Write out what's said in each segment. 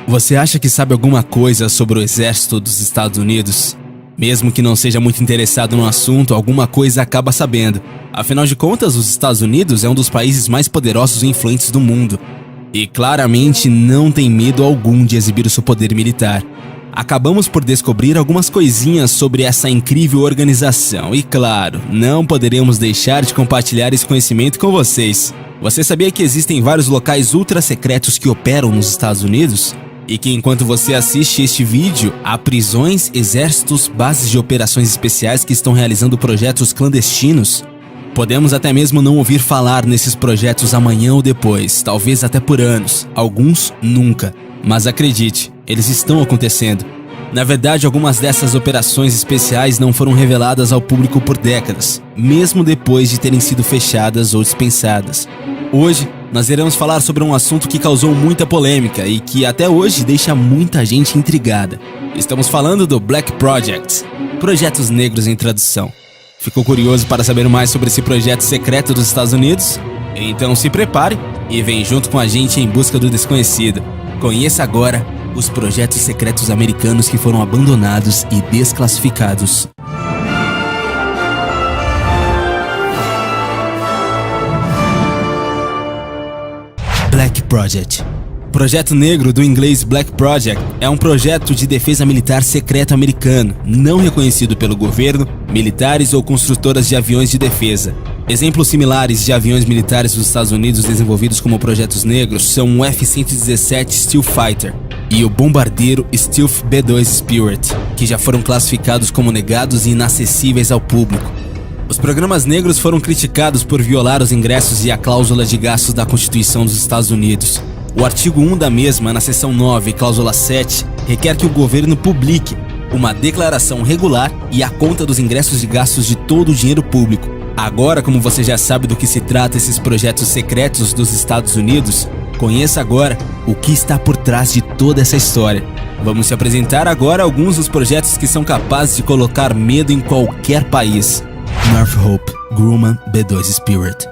Você acha que sabe alguma coisa sobre o exército dos Estados Unidos? Mesmo que não seja muito interessado no assunto, alguma coisa acaba sabendo. Afinal de contas, os Estados Unidos é um dos países mais poderosos e influentes do mundo. E claramente não tem medo algum de exibir o seu poder militar. Acabamos por descobrir algumas coisinhas sobre essa incrível organização e, claro, não poderíamos deixar de compartilhar esse conhecimento com vocês. Você sabia que existem vários locais ultra secretos que operam nos Estados Unidos? E que enquanto você assiste este vídeo, há prisões, exércitos, bases de operações especiais que estão realizando projetos clandestinos? Podemos até mesmo não ouvir falar nesses projetos amanhã ou depois, talvez até por anos, alguns nunca. Mas acredite, eles estão acontecendo. Na verdade, algumas dessas operações especiais não foram reveladas ao público por décadas, mesmo depois de terem sido fechadas ou dispensadas. Hoje, nós iremos falar sobre um assunto que causou muita polêmica e que até hoje deixa muita gente intrigada. Estamos falando do Black Project, Projetos Negros em tradução. Ficou curioso para saber mais sobre esse projeto secreto dos Estados Unidos? Então se prepare e vem junto com a gente em busca do desconhecido. Conheça agora os projetos secretos americanos que foram abandonados e desclassificados. Black Project. Projeto Negro, do inglês Black Project, é um projeto de defesa militar secreto americano, não reconhecido pelo governo, militares ou construtoras de aviões de defesa. Exemplos similares de aviões militares dos Estados Unidos desenvolvidos como projetos negros são o F-117 Stealth Fighter e o bombardeiro Stealth B-2 Spirit, que já foram classificados como negados e inacessíveis ao público. Os programas negros foram criticados por violar os ingressos e a cláusula de gastos da Constituição dos Estados Unidos. O artigo 1 da mesma, na seção 9, cláusula 7, requer que o governo publique uma declaração regular e a conta dos ingressos e gastos de todo o dinheiro público. Agora, como você já sabe do que se trata esses projetos secretos dos Estados Unidos, conheça agora o que está por trás de toda essa história. Vamos te apresentar agora alguns dos projetos que são capazes de colocar medo em qualquer país. Northrop Grumman B-2 Spirit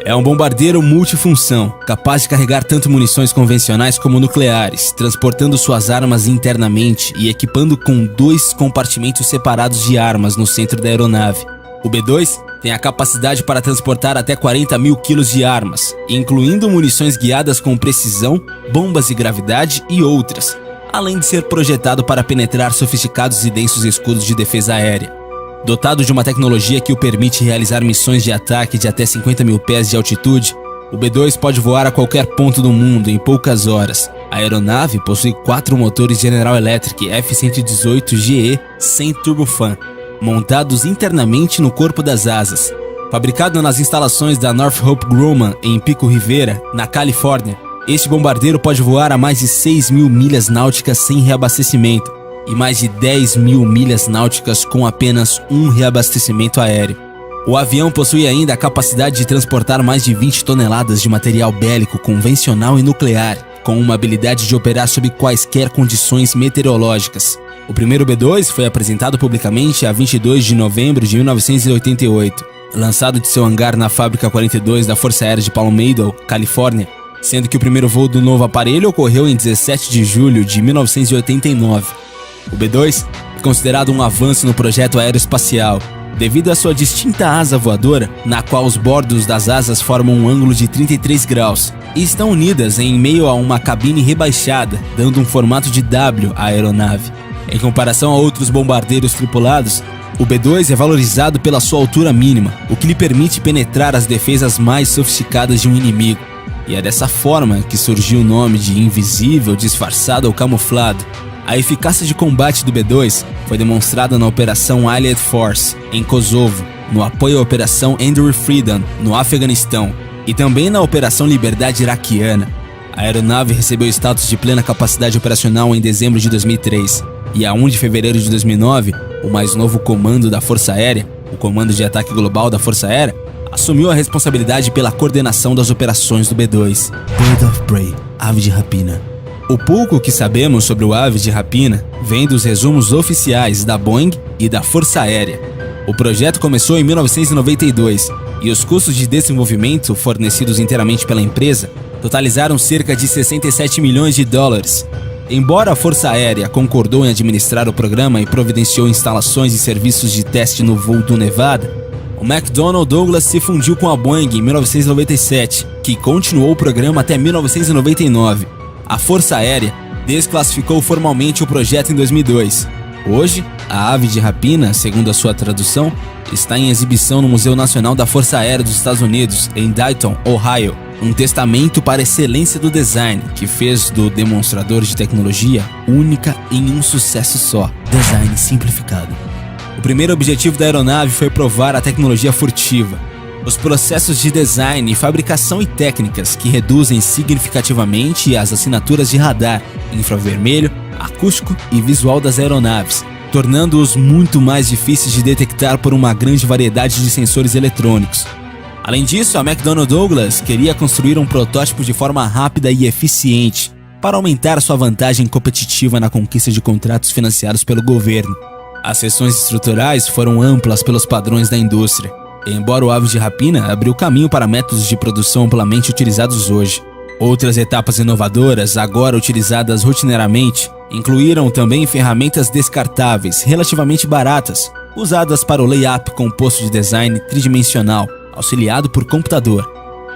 é um bombardeiro multifunção, capaz de carregar tanto munições convencionais como nucleares, transportando suas armas internamente e equipando com 2 compartimentos separados de armas no centro da aeronave. O B-2 tem a capacidade para transportar até 40 mil quilos de armas, incluindo munições guiadas com precisão, bombas de gravidade e outras, além de ser projetado para penetrar sofisticados e densos escudos de defesa aérea. Dotado de uma tecnologia que o permite realizar missões de ataque de até 50 mil pés de altitude, o B-2 pode voar a qualquer ponto do mundo em poucas horas. A aeronave possui 4 motores General Electric F-118GE sem turbofan, montados internamente no corpo das asas. Fabricado nas instalações da Northrop Grumman em Pico Rivera, na Califórnia, este bombardeiro pode voar a mais de 6 mil milhas náuticas sem reabastecimento e mais de 10 mil milhas náuticas com apenas um reabastecimento aéreo. O avião possui ainda a capacidade de transportar mais de 20 toneladas de material bélico convencional e nuclear, com uma habilidade de operar sob quaisquer condições meteorológicas. O primeiro B-2 foi apresentado publicamente a 22 de novembro de 1988, lançado de seu hangar na Fábrica 42 da Força Aérea de Palmetto, Califórnia, sendo que o primeiro voo do novo aparelho ocorreu em 17 de julho de 1989. O B-2 é considerado um avanço no projeto aeroespacial, devido à sua distinta asa voadora, na qual os bordos das asas formam um ângulo de 33 graus e estão unidas em meio a uma cabine rebaixada, dando um formato de W à aeronave. Em comparação a outros bombardeiros tripulados, o B-2 é valorizado pela sua altura mínima, o que lhe permite penetrar as defesas mais sofisticadas de um inimigo. E é dessa forma que surgiu o nome de invisível, disfarçado ou camuflado. A eficácia de combate do B-2 foi demonstrada na Operação Allied Force, em Kosovo, no apoio à Operação Enduring Freedom, no Afeganistão, e também na Operação Liberdade Iraquiana. A aeronave recebeu status de plena capacidade operacional em dezembro de 2003, e a 1 de fevereiro de 2009, o mais novo comando da Força Aérea, o Comando de Ataque Global da Força Aérea, assumiu a responsabilidade pela coordenação das operações do B-2. Bird of Prey, ave de rapina. O pouco que sabemos sobre o ave de rapina vem dos resumos oficiais da Boeing e da Força Aérea. O projeto começou em 1992 e os custos de desenvolvimento fornecidos inteiramente pela empresa totalizaram cerca de 67 milhões de dólares. Embora a Força Aérea concordou em administrar o programa e providenciou instalações e serviços de teste no voo do Nevada, o McDonnell Douglas se fundiu com a Boeing em 1997, que continuou o programa até 1999. A Força Aérea desclassificou formalmente o projeto em 2002. Hoje, a ave de rapina, segundo a sua tradução, está em exibição no Museu Nacional da Força Aérea dos Estados Unidos, em Dayton, Ohio. Um testamento para a excelência do design, que fez do demonstrador de tecnologia única em um sucesso só: design simplificado. O primeiro objetivo da aeronave foi provar a tecnologia furtiva, os processos de design, fabricação e técnicas que reduzem significativamente as assinaturas de radar, infravermelho, acústico e visual das aeronaves, tornando-os muito mais difíceis de detectar por uma grande variedade de sensores eletrônicos. Além disso, a McDonnell Douglas queria construir um protótipo de forma rápida e eficiente para aumentar sua vantagem competitiva na conquista de contratos financiados pelo governo. As seções estruturais foram amplas pelos padrões da indústria, embora o ave de rapina abriu caminho para métodos de produção amplamente utilizados hoje. Outras etapas inovadoras, agora utilizadas rotineiramente, incluíram também ferramentas descartáveis relativamente baratas, usadas para o layup composto de design tridimensional, auxiliado por computador.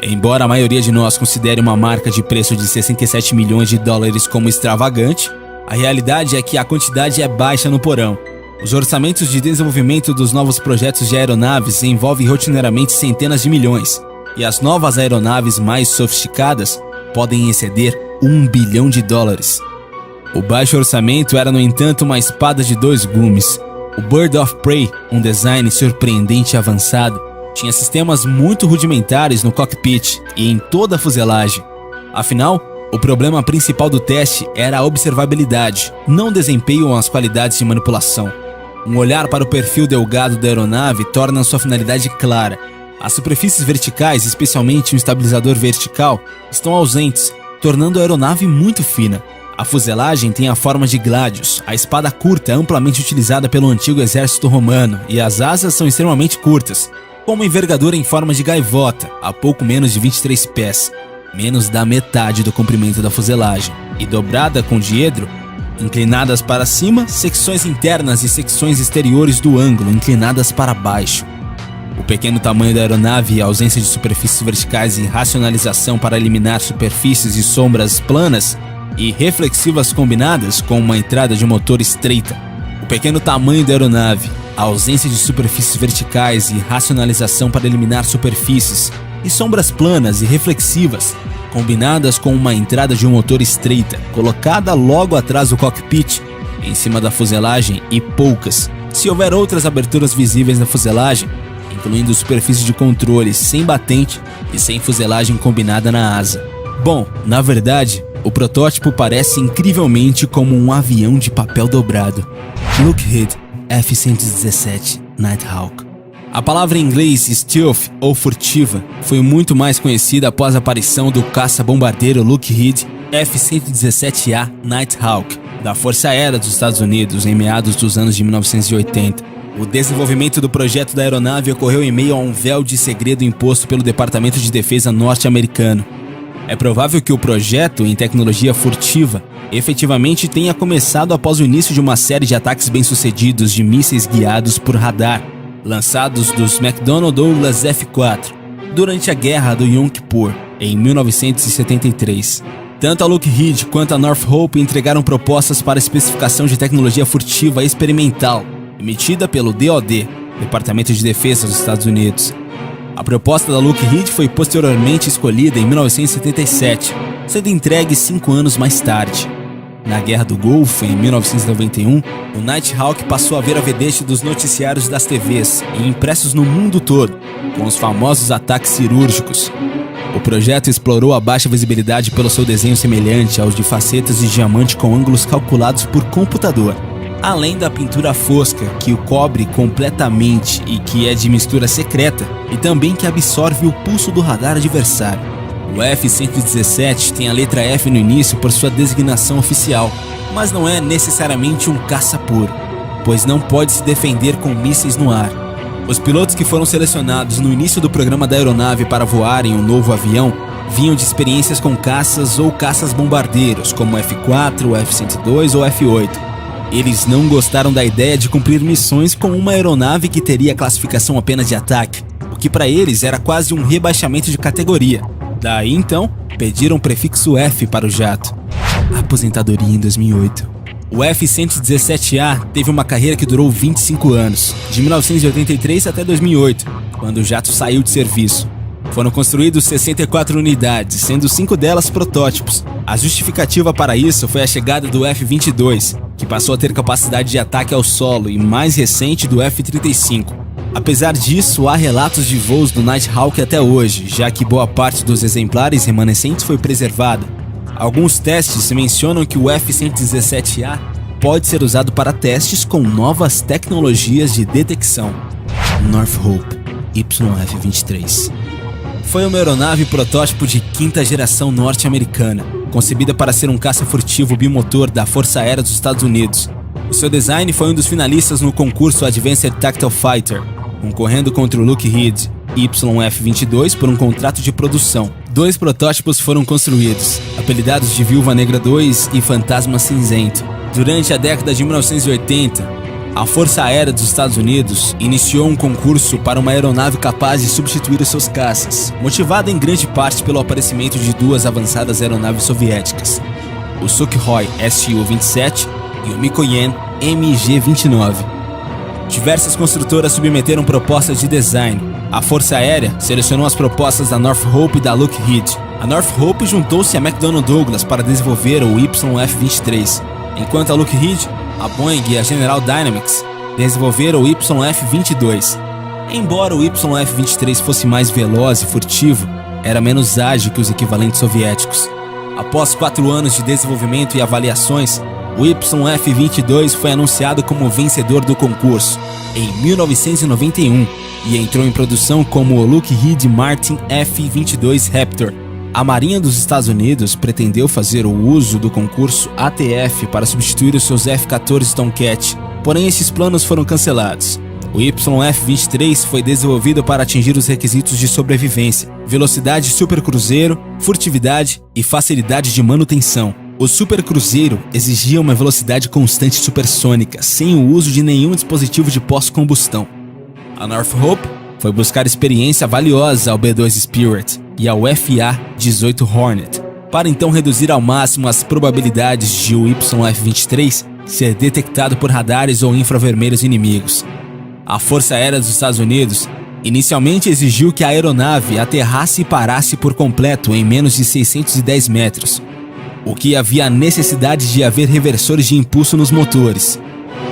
Embora a maioria de nós considere uma marca de preço de 67 milhões de dólares como extravagante, a realidade é que a quantidade é baixa no porão. Os orçamentos de desenvolvimento dos novos projetos de aeronaves envolvem rotineiramente centenas de milhões, e as novas aeronaves mais sofisticadas podem exceder $1 bilhão. O baixo orçamento era, no entanto, uma espada de dois gumes. O Bird of Prey, um design surpreendente e avançado, tinha sistemas muito rudimentares no cockpit e em toda a fuselagem. Afinal, o problema principal do teste era a observabilidade, não o desempenho ou as qualidades de manipulação. Um olhar para o perfil delgado da aeronave torna sua finalidade clara. As superfícies verticais, especialmente um estabilizador vertical, estão ausentes, tornando a aeronave muito fina. A fuselagem tem a forma de gládios, a espada curta é amplamente utilizada pelo antigo exército romano e as asas são extremamente curtas, com uma envergadura em forma de gaivota, a pouco menos de 23 pés, menos da metade do comprimento da fuselagem, e dobrada com diedro, inclinadas para cima, secções internas e secções exteriores do ângulo inclinadas para baixo. O pequeno tamanho da aeronave e a ausência de superfícies verticais e racionalização para eliminar superfícies e sombras planas e reflexivas combinadas com uma entrada de motor estreita. O pequeno tamanho da aeronave, a ausência de superfícies verticais e racionalização para eliminar superfícies e sombras planas e reflexivas, combinadas com uma entrada de um motor estreita, colocada logo atrás do cockpit, em cima da fuselagem e poucas, se houver outras aberturas visíveis na fuselagem, incluindo superfície de controle sem batente e sem fuselagem combinada na asa. Bom, na verdade, o protótipo parece incrivelmente como um avião de papel dobrado. Lockheed F-117 Nighthawk. A palavra em inglês stealth ou furtiva foi muito mais conhecida após a aparição do caça-bombardeiro Lockheed F-117A Nighthawk da Força Aérea dos Estados Unidos em meados dos anos de 1980. O desenvolvimento do projeto da aeronave ocorreu em meio a um véu de segredo imposto pelo Departamento de Defesa norte-americano. É provável que o projeto em tecnologia furtiva efetivamente tenha começado após o início de uma série de ataques bem-sucedidos de mísseis guiados por radar, lançados dos McDonnell Douglas F-4 durante a Guerra do Yom Kippur, em 1973. Tanto a Lockheed quanto a Northrop entregaram propostas para especificação de tecnologia furtiva experimental, emitida pelo DoD, Departamento de Defesa dos Estados Unidos. A proposta da Lockheed foi posteriormente escolhida em 1977, sendo entregue 5 anos mais tarde. Na Guerra do Golfo, em 1991, o Nighthawk passou a ver a vedete dos noticiários das TVs e impressos no mundo todo, com os famosos ataques cirúrgicos. O projeto explorou a baixa visibilidade pelo seu desenho semelhante aos de facetas de diamante com ângulos calculados por computador, além da pintura fosca, que o cobre completamente e que é de mistura secreta, e também que absorve o pulso do radar adversário. O F-117 tem a letra F no início por sua designação oficial, mas não é necessariamente um caça puro, pois não pode se defender com mísseis no ar. Os pilotos que foram selecionados no início do programa da aeronave para voarem o novo avião vinham de experiências com caças ou caças-bombardeiros, como o F-4, o F-102 ou o F-8. Eles não gostaram da ideia de cumprir missões com uma aeronave que teria classificação apenas de ataque, o que para eles era quase um rebaixamento de categoria. Daí então, pediram o prefixo F para o jato. Aposentadoria em 2008. O F-117A teve uma carreira que durou 25 anos, de 1983 até 2008, quando o jato saiu de serviço. Foram construídos 64 unidades, sendo 5 delas protótipos. A justificativa para isso foi a chegada do F-22, que passou a ter capacidade de ataque ao solo, e mais recente do F-35. Apesar disso, há relatos de voos do Nighthawk até hoje, já que boa parte dos exemplares remanescentes foi preservada. Alguns testes mencionam que o F-117A pode ser usado para testes com novas tecnologias de detecção. Northrop YF-23 foi uma aeronave protótipo de quinta geração norte-americana, concebida para ser um caça furtivo bimotor da Força Aérea dos Estados Unidos. O seu design foi um dos finalistas no concurso Advanced Tactical Fighter, concorrendo contra o Lockheed YF-22 por um contrato de produção. 2 protótipos foram construídos, apelidados de Viúva Negra 2 e Fantasma Cinzento. Durante a década de 1980, a Força Aérea dos Estados Unidos iniciou um concurso para uma aeronave capaz de substituir os seus caças, motivada em grande parte pelo aparecimento de 2 avançadas aeronaves soviéticas, o Sukhoi Su-27 e o Mikoyan MG-29. Diversas construtoras submeteram propostas de design. A Força Aérea selecionou as propostas da Northrop e da Lockheed. A Northrop juntou-se a McDonnell Douglas para desenvolver o YF-23, enquanto a Lockheed, a Boeing e a General Dynamics desenvolveram o YF-22. Embora o YF-23 fosse mais veloz e furtivo, era menos ágil que os equivalentes soviéticos. Após 4 anos de desenvolvimento e avaliações, o YF-22 foi anunciado como vencedor do concurso em 1991 e entrou em produção como o Lockheed Martin F-22 Raptor. A Marinha dos Estados Unidos pretendeu fazer o uso do concurso ATF para substituir os seus F-14 Tomcat, porém esses planos foram cancelados. O YF-23 foi desenvolvido para atingir os requisitos de sobrevivência, velocidade supercruzeiro, furtividade e facilidade de manutenção. O supercruzeiro exigia uma velocidade constante supersônica, sem o uso de nenhum dispositivo de pós-combustão. A Northrop foi buscar experiência valiosa ao B-2 Spirit e ao FA-18 Hornet, para então reduzir ao máximo as probabilidades de o YF-23 ser detectado por radares ou infravermelhos inimigos. A Força Aérea dos Estados Unidos inicialmente exigiu que a aeronave aterrasse e parasse por completo em menos de 610 metros, o que havia a necessidade de haver reversores de impulso nos motores.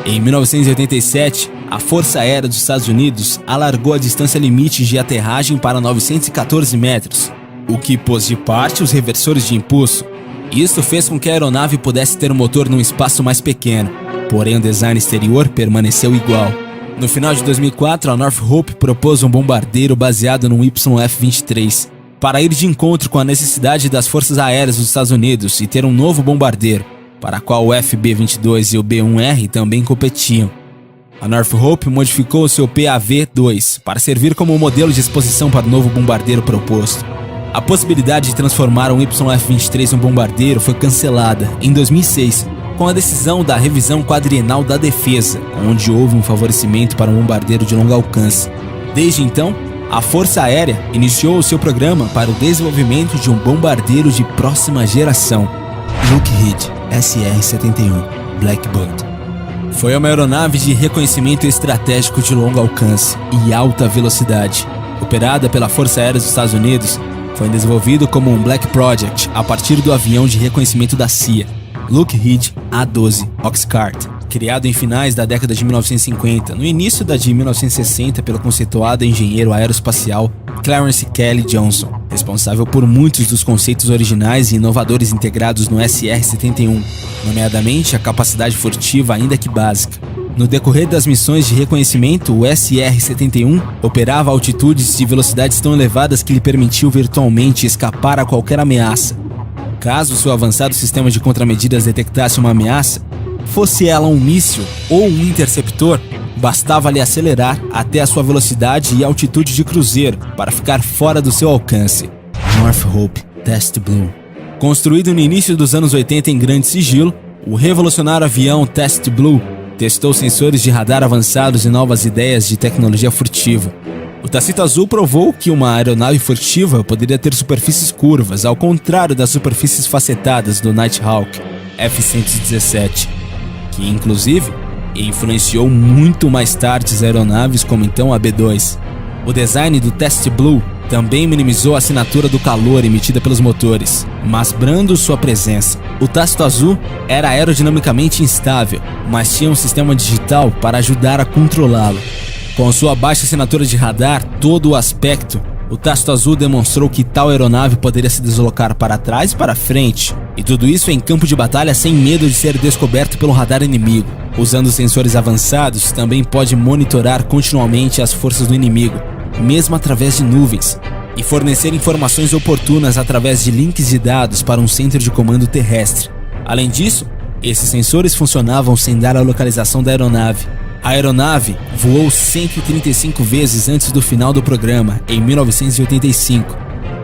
Em 1987, a Força Aérea dos Estados Unidos alargou a distância limite de aterragem para 914 metros, o que pôs de parte os reversores de impulso. Isso fez com que a aeronave pudesse ter um motor num espaço mais pequeno, porém o design exterior permaneceu igual. No final de 2004, a Northrop propôs um bombardeiro baseado no YF-23, para ir de encontro com a necessidade das Forças Aéreas dos Estados Unidos e ter um novo bombardeiro, para a qual o FB-22 e o B-1R também competiam. A Northrop modificou o seu PAV-2 para servir como um modelo de exposição para o novo bombardeiro proposto. A possibilidade de transformar um YF-23 em um bombardeiro foi cancelada em 2006, com a decisão da revisão quadrienal da defesa, onde houve um favorecimento para um bombardeiro de longo alcance. Desde então, a Força Aérea iniciou o seu programa para o desenvolvimento de um bombardeiro de próxima geração, Lockheed SR-71 Blackbird. Foi uma aeronave de reconhecimento estratégico de longo alcance e alta velocidade. Operada pela Força Aérea dos Estados Unidos, foi desenvolvido como um Black Project a partir do avião de reconhecimento da CIA, Lockheed A-12 Oxcart, criado em finais da década de 1950, no início da de 1960 pelo conceituado engenheiro aeroespacial Clarence Kelly Johnson, responsável por muitos dos conceitos originais e inovadores integrados no SR-71, nomeadamente a capacidade furtiva ainda que básica. No decorrer das missões de reconhecimento, o SR-71 operava a altitudes e velocidades tão elevadas que lhe permitiu virtualmente escapar a qualquer ameaça. Caso seu avançado sistema de contramedidas detectasse uma ameaça, fosse ela um míssil ou um interceptor, bastava-lhe acelerar até a sua velocidade e altitude de cruzeiro para ficar fora do seu alcance. North Hope Test Blue. Construído no início dos anos 80 em grande sigilo, o revolucionário avião Test Blue testou sensores de radar avançados e novas ideias de tecnologia furtiva. O Tacito Azul provou que uma aeronave furtiva poderia ter superfícies curvas, ao contrário das superfícies facetadas do Nighthawk F-117, que inclusive influenciou muito mais tarde as aeronaves como então a B-2. O design do Test Blue também minimizou a assinatura do calor emitida pelos motores, masbrando sua presença. O Tacito Azul era aerodinamicamente instável, mas tinha um sistema digital para ajudar a controlá-lo. Com sua baixa assinatura de radar, todo o aspecto, o Tacito Azul demonstrou que tal aeronave poderia se deslocar para trás e para frente, e tudo isso em campo de batalha sem medo de ser descoberto pelo radar inimigo. Usando sensores avançados, também pode monitorar continuamente as forças do inimigo, mesmo através de nuvens, e fornecer informações oportunas através de links de dados para um centro de comando terrestre. Além disso, esses sensores funcionavam sem dar a localização da aeronave. A aeronave voou 135 vezes antes do final do programa, em 1985.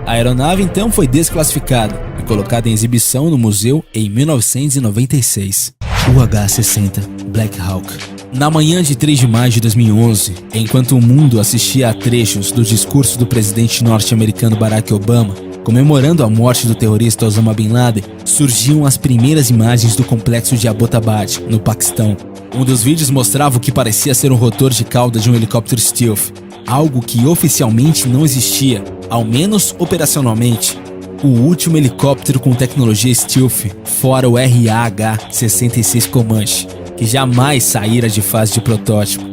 A aeronave então foi desclassificada e colocada em exibição no museu em 1996. UH-60 Black Hawk. Na manhã de 3 de maio de 2011, enquanto o mundo assistia a trechos do discurso do presidente norte-americano Barack Obama, comemorando a morte do terrorista Osama Bin Laden, surgiam as primeiras imagens do complexo de Abbottabad, no Paquistão. Um dos vídeos mostrava o que parecia ser um rotor de cauda de um helicóptero stealth, algo que oficialmente não existia, ao menos operacionalmente. O último helicóptero com tecnologia stealth, fora o RAH-66 Comanche, que jamais saíra de fase de protótipo.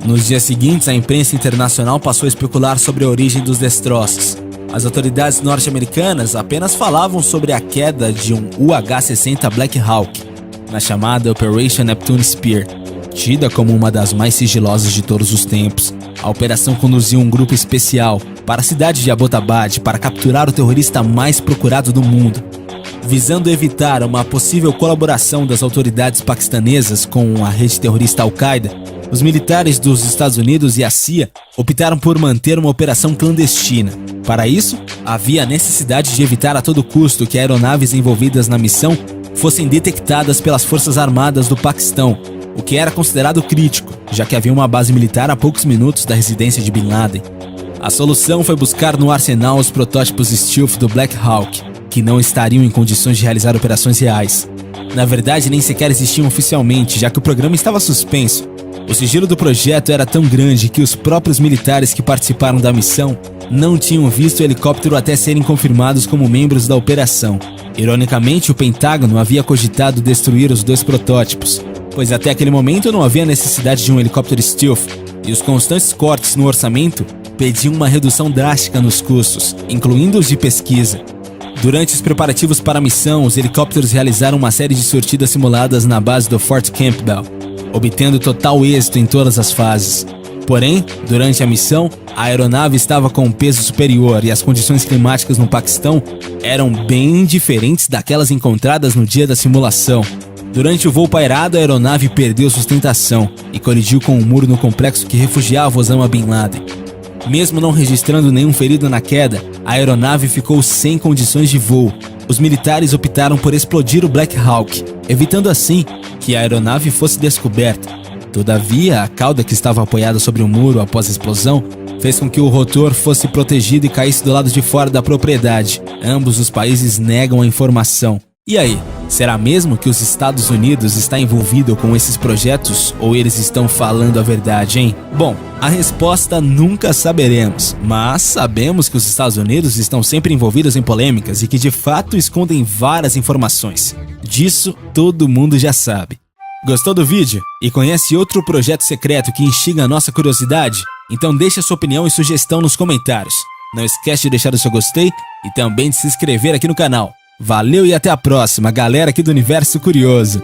Nos dias seguintes, a imprensa internacional passou a especular sobre a origem dos destroços. As autoridades norte-americanas apenas falavam sobre a queda de um UH-60 Black Hawk, na chamada Operation Neptune Spear, tida como uma das mais sigilosas de todos os tempos. A operação conduziu um grupo especial para a cidade de Abbottabad para capturar o terrorista mais procurado do mundo. Visando evitar uma possível colaboração das autoridades paquistanesas com a rede terrorista Al-Qaeda, os militares dos Estados Unidos e a CIA optaram por manter uma operação clandestina. Para isso, havia a necessidade de evitar a todo custo que aeronaves envolvidas na missão fossem detectadas pelas Forças Armadas do Paquistão, o que era considerado crítico, já que havia uma base militar a poucos minutos da residência de Bin Laden. A solução foi buscar no arsenal os protótipos stealth do Black Hawk, que não estariam em condições de realizar operações reais. Na verdade, nem sequer existiam oficialmente, já que o programa estava suspenso. O sigilo do projeto era tão grande que os próprios militares que participaram da missão não tinham visto o helicóptero até serem confirmados como membros da operação. Ironicamente, o Pentágono havia cogitado destruir os 2 protótipos, pois até aquele momento não havia necessidade de um helicóptero stealth, e os constantes cortes no orçamento pediam uma redução drástica nos custos, incluindo os de pesquisa. Durante os preparativos para a missão, os helicópteros realizaram uma série de sortidas simuladas na base do Fort Campbell, obtendo total êxito em todas as fases. Porém, durante a missão, a aeronave estava com um peso superior e as condições climáticas no Paquistão eram bem diferentes daquelas encontradas no dia da simulação. Durante o voo pairado, a aeronave perdeu sustentação e colidiu com um muro no complexo que refugiava Osama Bin Laden. Mesmo não registrando nenhum ferido na queda, a aeronave ficou sem condições de voo. Os militares optaram por explodir o Black Hawk, evitando assim que a aeronave fosse descoberta. Todavia, a cauda que estava apoiada sobre o muro após a explosão fez com que o rotor fosse protegido e caísse do lado de fora da propriedade. Ambos os países negam a informação. E aí, será mesmo que os Estados Unidos está envolvido com esses projetos ou eles estão falando a verdade, hein? Bom, a resposta nunca saberemos, mas sabemos que os Estados Unidos estão sempre envolvidos em polêmicas e que de fato escondem várias informações. Disso todo mundo já sabe. Gostou do vídeo? E conhece outro projeto secreto que instiga a nossa curiosidade? Então deixa sua opinião e sugestão nos comentários. Não esquece de deixar o seu gostei e também de se inscrever aqui no canal. Valeu e até a próxima, galera aqui do Universo Curioso!